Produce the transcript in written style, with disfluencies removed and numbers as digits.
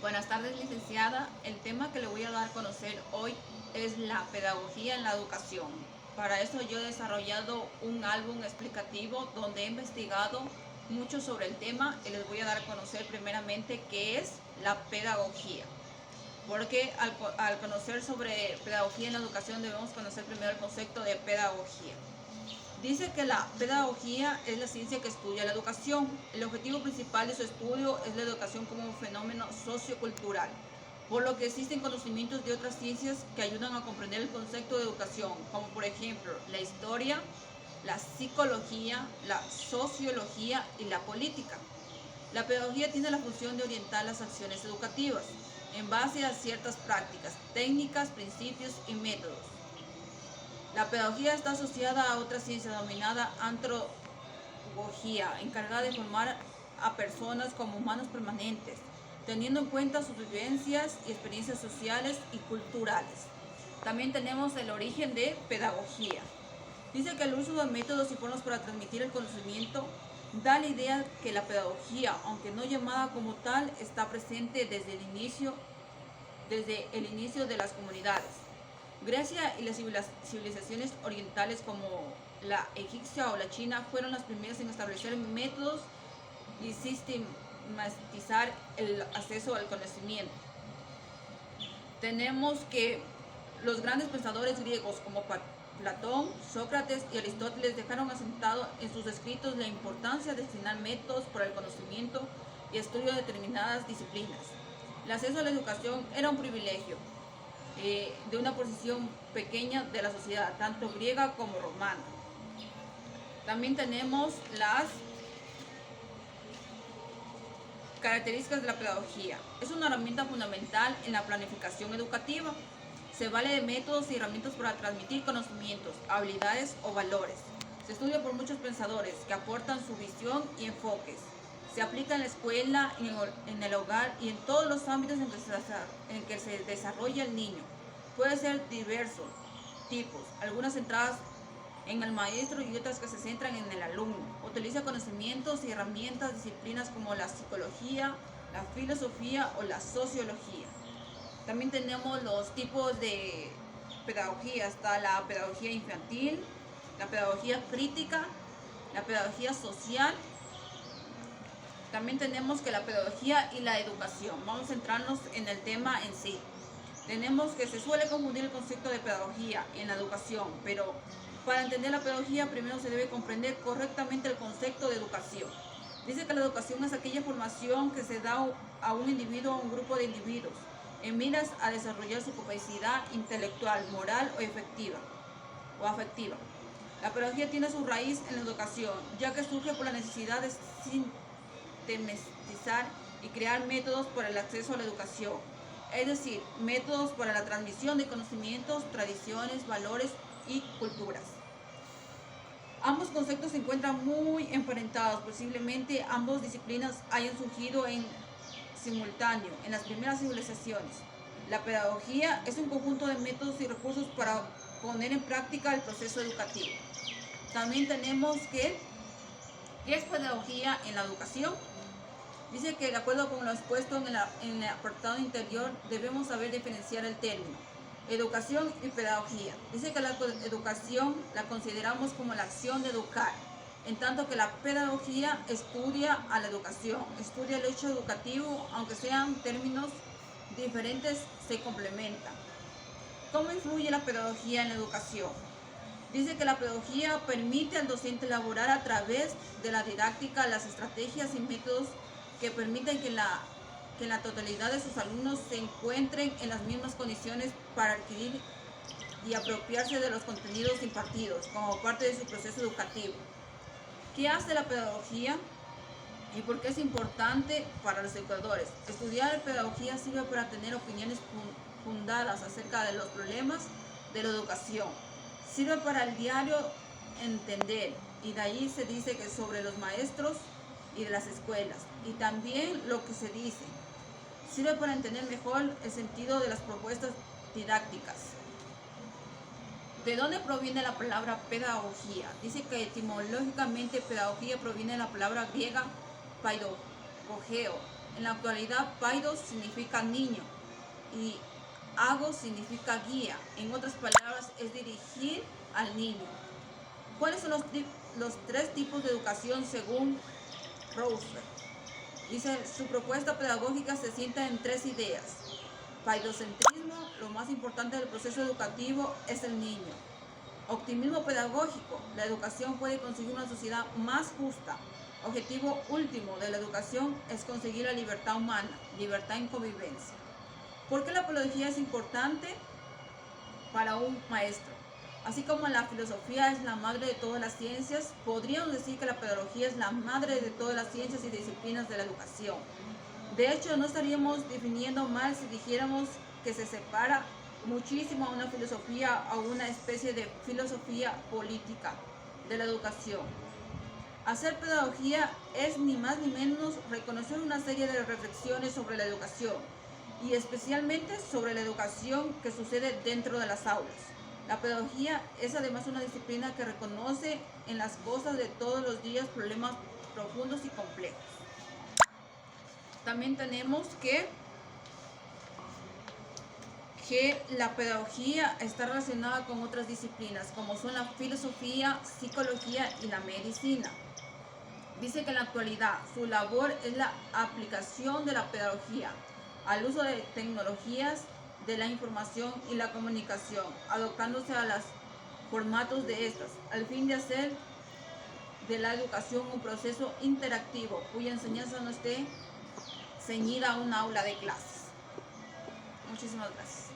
Buenas tardes, licenciada. El tema que le voy a dar a conocer hoy es la pedagogía en la educación. Para eso yo he desarrollado un álbum explicativo donde he investigado mucho sobre el tema y les voy a dar a conocer primeramente qué es la pedagogía. Porque al conocer sobre pedagogía en la educación debemos conocer primero el concepto de pedagogía. Dice que la pedagogía es la ciencia que estudia la educación. El objetivo principal de su estudio es la educación como un fenómeno sociocultural, por lo que existen conocimientos de otras ciencias que ayudan a comprender el concepto de educación, como por ejemplo la historia, la psicología, la sociología y la política. La pedagogía tiene la función de orientar las acciones educativas en base a ciertas prácticas, técnicas, principios y métodos. La pedagogía está asociada a otra ciencia denominada antropología, encargada de formar a personas como humanos permanentes, teniendo en cuenta sus vivencias y experiencias sociales y culturales. También tenemos el origen de pedagogía. Dice que el uso de métodos y formas para transmitir el conocimiento da la idea que la pedagogía, aunque no llamada como tal, está presente desde el inicio de las comunidades. Grecia y las civilizaciones orientales como la egipcia o la china fueron las primeras en establecer métodos y sistematizar el acceso al conocimiento. Tenemos que los grandes pensadores griegos como Platón, Sócrates y Aristóteles dejaron asentado en sus escritos la importancia de destinar métodos para el conocimiento y estudio de determinadas disciplinas. El acceso a la educación era un privilegio de una posición pequeña de la sociedad, tanto griega como romana. También tenemos las características de la pedagogía. Es una herramienta fundamental en la planificación educativa. Se vale de métodos y herramientas para transmitir conocimientos, habilidades o valores. Se estudia por muchos pensadores que aportan su visión y enfoques. Se aplica en la escuela, en el hogar y en todos los ámbitos en que se desarrolla el niño. Puede ser diversos tipos, algunas centradas en el maestro y otras que se centran en el alumno. Utiliza conocimientos y herramientas, disciplinas como la psicología, la filosofía o la sociología. También tenemos los tipos de pedagogía. Está la pedagogía infantil, la pedagogía crítica, la pedagogía social. También tenemos que la pedagogía y la educación. Vamos a centrarnos en el tema en sí. Tenemos que se suele confundir el concepto de pedagogía en la educación, pero para entender la pedagogía primero se debe comprender correctamente el concepto de educación. Dice que la educación es aquella formación que se da a un individuo o a un grupo de individuos en miras a desarrollar su capacidad intelectual, moral o afectiva. La pedagogía tiene su raíz en la educación, ya que surge por la necesidad de sistematizar y crear métodos para el acceso a la educación, es decir, métodos para la transmisión de conocimientos, tradiciones, valores y culturas. Ambos conceptos se encuentran muy emparentados, posiblemente ambas disciplinas hayan surgido en simultáneo en las primeras civilizaciones. La pedagogía es un conjunto de métodos y recursos para poner en práctica el proceso educativo. También tenemos ¿qué es pedagogía en la educación? Dice que de acuerdo con lo expuesto en el apartado interior, debemos saber diferenciar el término educación y pedagogía. Dice que la educación la consideramos como la acción de educar, en tanto que la pedagogía estudia a la educación, estudia el hecho educativo, aunque sean términos diferentes, se complementan. ¿Cómo influye la pedagogía en la educación? Dice que la pedagogía permite al docente elaborar a través de la didáctica las estrategias y métodos que permiten que la totalidad de sus alumnos se encuentren en las mismas condiciones para adquirir y apropiarse de los contenidos impartidos como parte de su proceso educativo. ¿Qué hace la pedagogía y por qué es importante para los educadores? Estudiar pedagogía sirve para tener opiniones fundadas acerca de los problemas de la educación. Sirve para el diario entender, y de ahí se dice que sobre los maestros y de las escuelas, y también lo que se dice. Sirve para entender mejor el sentido de las propuestas didácticas. ¿De dónde proviene la palabra pedagogía? Dice que etimológicamente pedagogía proviene de la palabra griega paidagogeo, En la actualidad, paidos significa niño y agos significa guía. En otras palabras, es dirigir al niño. ¿Cuáles son los tres tipos de educación según Rousseff? Dice, su propuesta pedagógica se sienta en tres ideas. Paidocentrismo, lo más importante del proceso educativo es el niño. Optimismo pedagógico, la educación puede conseguir una sociedad más justa. Objetivo último de la educación es conseguir la libertad humana, libertad en convivencia. ¿Por qué la pedagogía es importante para un maestro? Así como la filosofía es la madre de todas las ciencias, podríamos decir que la pedagogía es la madre de todas las ciencias y disciplinas de la educación. De hecho, no estaríamos definiendo mal si dijéramos que se separa muchísimo a una filosofía, a una especie de filosofía política de la educación. Hacer pedagogía es ni más ni menos reconocer una serie de reflexiones sobre la educación y especialmente sobre la educación que sucede dentro de las aulas. La pedagogía es además una disciplina que reconoce en las cosas de todos los días problemas profundos y complejos. También tenemos que la pedagogía está relacionada con otras disciplinas como son la filosofía, psicología y la medicina. Dice que en la actualidad su labor es la aplicación de la pedagogía al uso de tecnologías de la información y la comunicación, adoptándose a los formatos de estas, al fin de hacer de la educación un proceso interactivo cuya enseñanza no esté ceñida a un aula de clases. Muchísimas gracias.